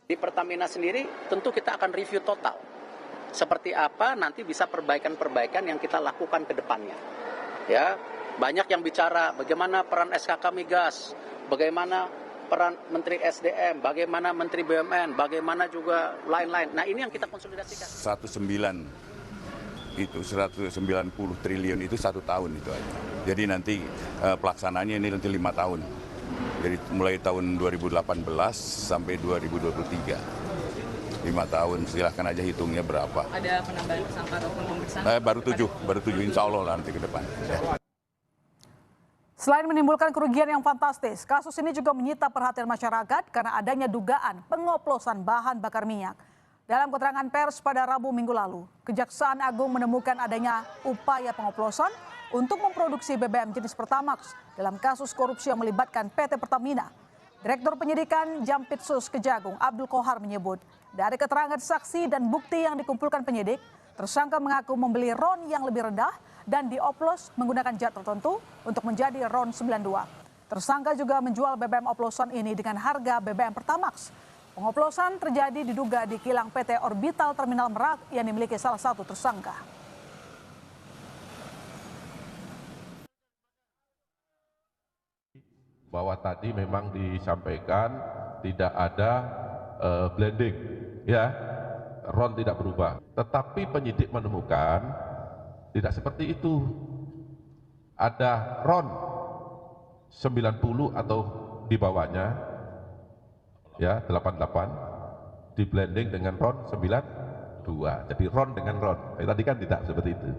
Di Pertamina sendiri tentu kita akan review total. Seperti apa nanti bisa perbaikan-perbaikan yang kita lakukan ke depannya. Ya, banyak yang bicara bagaimana peran SKK Migas, bagaimana peran Menteri SDM, bagaimana Menteri BUMN, bagaimana juga lain-lain. Nah, ini yang kita konsolidasikan. 190 triliun itu 1 tahun itu aja. Jadi nanti pelaksanaannya ini nanti 5 tahun. Jadi mulai tahun 2018 sampai 2023. 5 tahun, silahkan aja hitungnya berapa. Ada penambahan tersangka ataupun pemeriksaan? Baru 7 insya Allah nanti ke depan. Ya. Selain menimbulkan kerugian yang fantastis, kasus ini juga menyita perhatian masyarakat karena adanya dugaan pengoplosan bahan bakar minyak. Dalam keterangan pers pada Rabu minggu lalu, Kejaksaan Agung menemukan adanya upaya pengoplosan untuk memproduksi BBM jenis Pertamax dalam kasus korupsi yang melibatkan PT Pertamina. Direktur Penyidikan Jampitsus Kejagung Abdul Kohar menyebut, dari keterangan saksi dan bukti yang dikumpulkan penyidik, tersangka mengaku membeli RON yang lebih rendah dan dioplos menggunakan zat tertentu untuk menjadi RON 92. Tersangka juga menjual BBM oplosan ini dengan harga BBM Pertamax. Pengoplosan terjadi diduga di kilang PT Orbital Terminal Merak yang dimiliki salah satu tersangka. Bahwa tadi memang disampaikan tidak ada blending, ya, RON tidak berubah. Tetapi penyidik menemukan tidak seperti itu. Ada RON 90 atau di bawahnya, ya 88, di blending dengan RON 92. Jadi RON dengan RON. Tadi kan tidak seperti itu.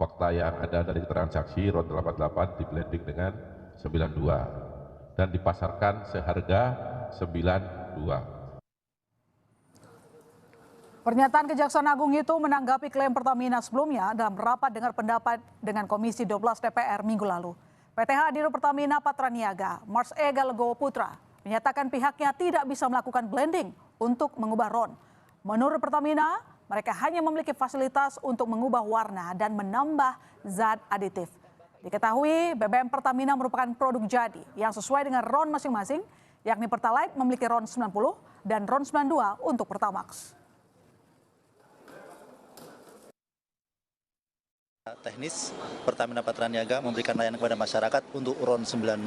Fakta yang ada dari keterangan saksi, RON 88 di blending dengan 92. Dan dipasarkan seharga 92. Pernyataan Kejaksaan Agung itu menanggapi klaim Pertamina sebelumnya dalam rapat dengar pendapat dengan Komisi 12 DPR minggu lalu. PTH Dirut Pertamina Patraniaga, Mars Ega Legowo Putra, menyatakan pihaknya tidak bisa melakukan blending untuk mengubah RON. Menurut Pertamina, mereka hanya memiliki fasilitas untuk mengubah warna dan menambah zat aditif. Diketahui BBM Pertamina merupakan produk jadi yang sesuai dengan RON masing-masing, yakni Pertalite memiliki RON 90 dan RON 92 untuk Pertamax. Teknis, Pertamina Patraniaga memberikan layanan kepada masyarakat untuk RON 90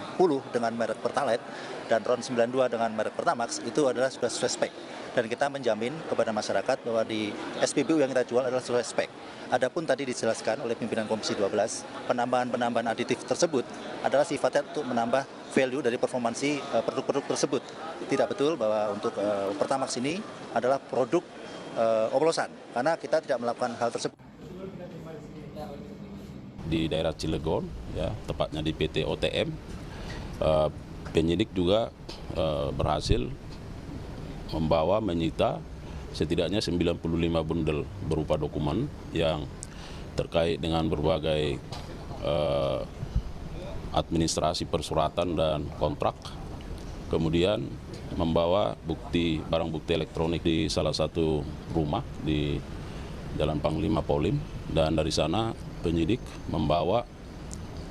dengan merek Pertalite dan RON 92 dengan merek Pertamax itu adalah sudah sesuai spek. Dan kita menjamin kepada masyarakat bahwa di SPBU yang kita jual adalah sesuai spek. Adapun tadi dijelaskan oleh pimpinan Komisi 12, penambahan aditif tersebut adalah sifatnya untuk menambah value dari performansi produk-produk tersebut. Tidak betul bahwa untuk Pertamax ini adalah produk oplosan, karena kita tidak melakukan hal tersebut. Di daerah Cilegon, ya, tepatnya di PT OTM, penyidik juga berhasil membawa menyita setidaknya 95 bundel berupa dokumen yang terkait dengan berbagai administrasi persuratan dan kontrak. Kemudian membawa barang bukti elektronik di salah satu rumah di Jalan Panglima Polim, dan dari sana penyidik membawa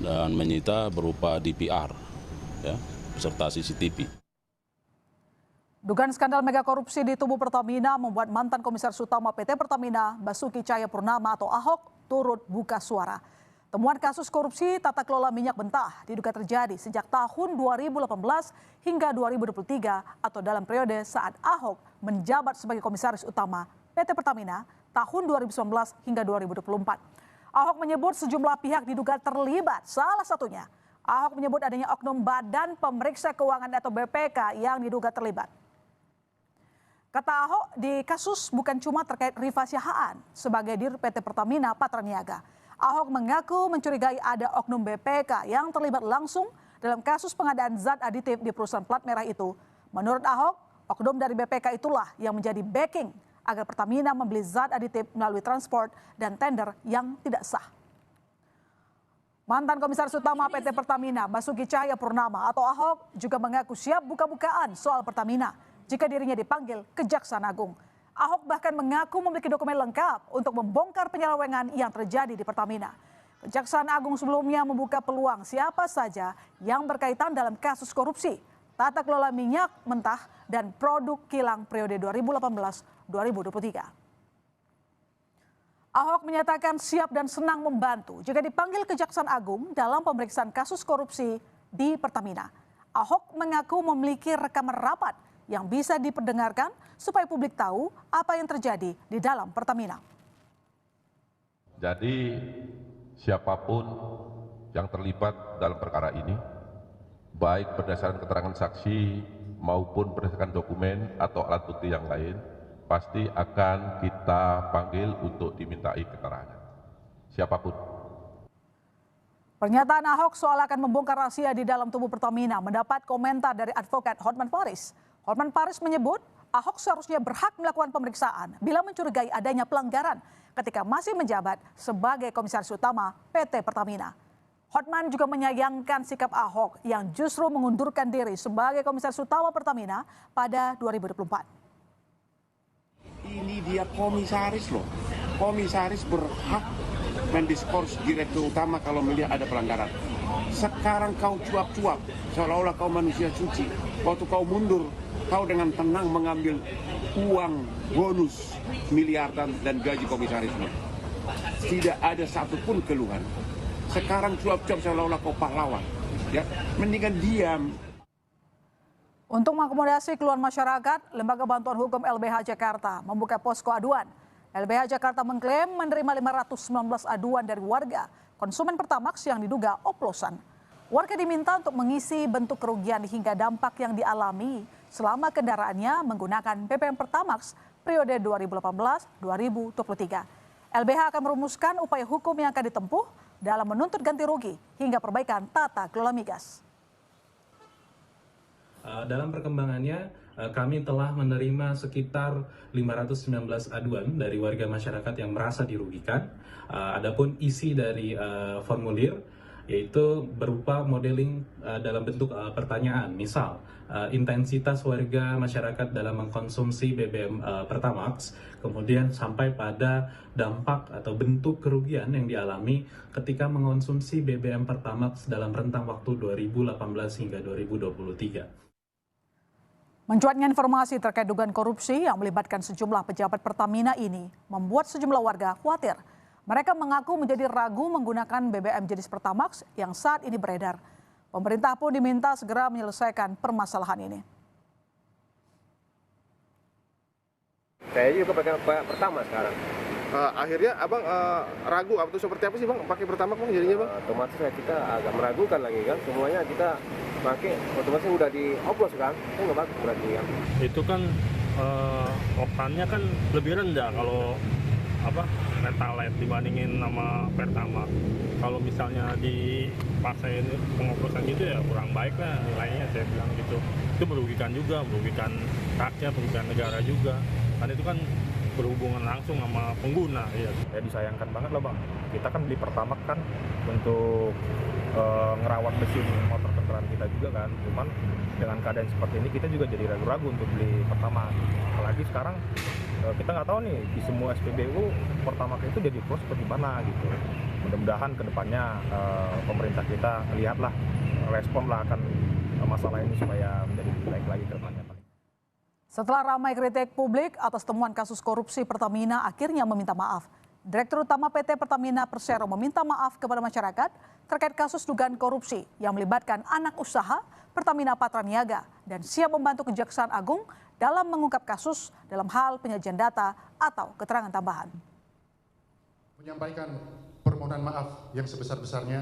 dan menyita berupa DPR, ya, beserta CCTV. Dugaan skandal mega korupsi di tubuh Pertamina membuat mantan Komisaris Utama PT Pertamina Basuki Cahayapurnama atau Ahok turut buka suara. Temuan kasus korupsi tata kelola minyak mentah diduga terjadi sejak tahun 2018 hingga 2023 atau dalam periode saat Ahok menjabat sebagai Komisaris Utama PT Pertamina tahun 2019 hingga 2024. Ahok menyebut sejumlah pihak diduga terlibat, salah satunya Ahok menyebut adanya oknum Badan Pemeriksa Keuangan atau BPK yang diduga terlibat. Kata Ahok, di kasus bukan cuma terkait Rifa Siahaan sebagai Dirut PT Pertamina Patraniaga. Ahok mengaku mencurigai ada oknum BPK yang terlibat langsung dalam kasus pengadaan zat aditif di perusahaan plat merah itu. Menurut Ahok, oknum dari BPK itulah yang menjadi backing agar Pertamina membeli zat aditif melalui transport dan tender yang tidak sah. Mantan Komisaris Utama PT Pertamina Basuki Cahayapurnama atau Ahok juga mengaku siap buka-bukaan soal Pertamina jika dirinya dipanggil Kejaksaan Agung. Ahok bahkan mengaku memiliki dokumen lengkap untuk membongkar penyelewengan yang terjadi di Pertamina. Kejaksaan Agung sebelumnya membuka peluang siapa saja yang berkaitan dalam kasus korupsi, tata kelola minyak mentah, dan produk kilang periode 2018-2023. Ahok menyatakan siap dan senang membantu jika dipanggil Kejaksaan Agung dalam pemeriksaan kasus korupsi di Pertamina. Ahok mengaku memiliki rekaman rapat yang bisa diperdengarkan supaya publik tahu apa yang terjadi di dalam Pertamina. Jadi siapapun yang terlibat dalam perkara ini, baik berdasarkan keterangan saksi maupun berdasarkan dokumen atau alat bukti yang lain, pasti akan kita panggil untuk dimintai keterangan. Siapapun. Pernyataan Ahok soal akan membongkar rahasia di dalam tubuh Pertamina mendapat komentar dari advokat Hotman Paris. Hotman Paris menyebut Ahok seharusnya berhak melakukan pemeriksaan bila mencurigai adanya pelanggaran ketika masih menjabat sebagai Komisaris Utama PT Pertamina. Hotman juga menyayangkan sikap Ahok yang justru mengundurkan diri sebagai Komisaris Utama Pertamina pada 2024. Ini dia komisaris loh. Komisaris berhak mendiskors direktur utama kalau melihat ada pelanggaran. Sekarang kau cuap-cuap seolah-olah kau manusia suci. Waktu kau mundur, kau dengan tenang mengambil uang bonus miliaran dan gaji komisarisnya. Tidak ada satupun keluhan. Sekarang cuap-cuap seolah-olah kau pahlawan. Ya, mendingan diam. Untuk mengakomodasi keluhan masyarakat, Lembaga Bantuan Hukum LBH Jakarta membuka posko aduan. LBH Jakarta mengklaim menerima 519 aduan dari warga konsumen Pertamax yang diduga oplosan. Warga diminta untuk mengisi bentuk kerugian hingga dampak yang dialami selama kendaraannya menggunakan BBM Pertamax periode 2018-2023. LBH akan merumuskan upaya hukum yang akan ditempuh dalam menuntut ganti rugi hingga perbaikan tata kelola migas. Dalam perkembangannya, kami telah menerima sekitar 519 aduan dari warga masyarakat yang merasa dirugikan. Adapun isi dari formulir yaitu berupa modeling dalam bentuk pertanyaan, misal intensitas warga masyarakat dalam mengkonsumsi BBM Pertamax, kemudian sampai pada dampak atau bentuk kerugian yang dialami ketika mengkonsumsi BBM Pertamax dalam rentang waktu 2018 hingga 2023. Mencuatnya informasi terkait dugaan korupsi yang melibatkan sejumlah pejabat Pertamina ini membuat sejumlah warga khawatir. Mereka mengaku menjadi ragu menggunakan BBM jenis Pertamax yang saat ini beredar. Pemerintah pun diminta segera menyelesaikan permasalahan ini. Saya juga pakai Pertamax sekarang. Akhirnya abang ragu atau seperti apa sih bang pakai Pertamax bang jadinya bang? Otomatis kita agak meragukan lagi kan, semuanya kita pakai otomatis udah dioplos kan, itu nggak bagus berarti kan. Itu kan oktannya kan lebih rendah kalau Pertalite dibandingin sama Pertamax. Kalau misalnya dipaksain pengoplosan gitu ya kurang baik lah nilainya, saya bilang gitu. Itu merugikan juga, merugikan rakyat, merugikan negara juga. Kan itu kan berhubungan langsung sama pengguna. Ya disayangkan banget lah bang. Kita kan beli Pertamax kan untuk ngerawat mesin motor kendaraan kita juga kan. Cuman dengan keadaan seperti ini kita juga jadi ragu-ragu untuk beli Pertamax. Apalagi sekarang kita nggak tahu nih di semua SPBU Pertamax itu jadi plus seperti mana gitu. Mudah-mudahan kedepannya pemerintah kita lihatlah, respon lah akan masalah ini supaya menjadi lebih baik lagi ke depannya. Setelah ramai kritik publik atas temuan kasus korupsi Pertamina akhirnya meminta maaf. Direktur Utama PT Pertamina Persero meminta maaf kepada masyarakat terkait kasus dugaan korupsi yang melibatkan anak usaha Pertamina Patraniaga dan siap membantu Kejaksaan Agung dalam mengungkap kasus dalam hal penyajian data atau keterangan tambahan. Menyampaikan permohonan maaf yang sebesar-besarnya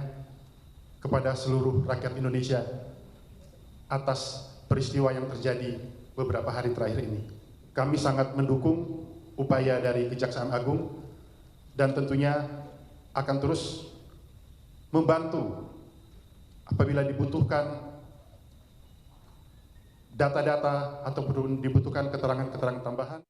kepada seluruh rakyat Indonesia atas peristiwa yang terjadi beberapa hari terakhir ini. Kami sangat mendukung upaya dari Kejaksaan Agung dan tentunya akan terus membantu apabila dibutuhkan data-data ataupun dibutuhkan keterangan-keterangan tambahan.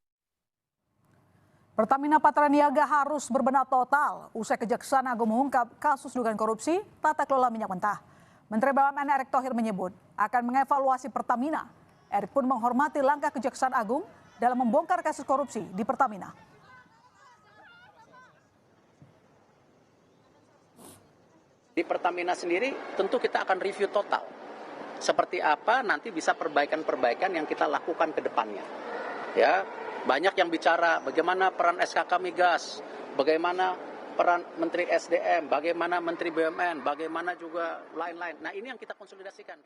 Pertamina Patraniaga harus berbenah total usai Kejaksaan Agung mengungkap kasus dugaan korupsi tata kelola minyak mentah. Menteri BUMN Erick Thohir menyebut akan mengevaluasi Pertamina. Erick pun menghormati langkah Kejaksaan Agung dalam membongkar kasus korupsi di Pertamina. Di Pertamina sendiri tentu kita akan review total. seperti apa nanti bisa perbaikan-perbaikan yang kita lakukan ke depannya. Ya, banyak yang bicara bagaimana peran SKK Migas, bagaimana peran Menteri SDM, bagaimana Menteri BUMN, bagaimana juga lain-lain. Nah, ini yang kita konsolidasikan.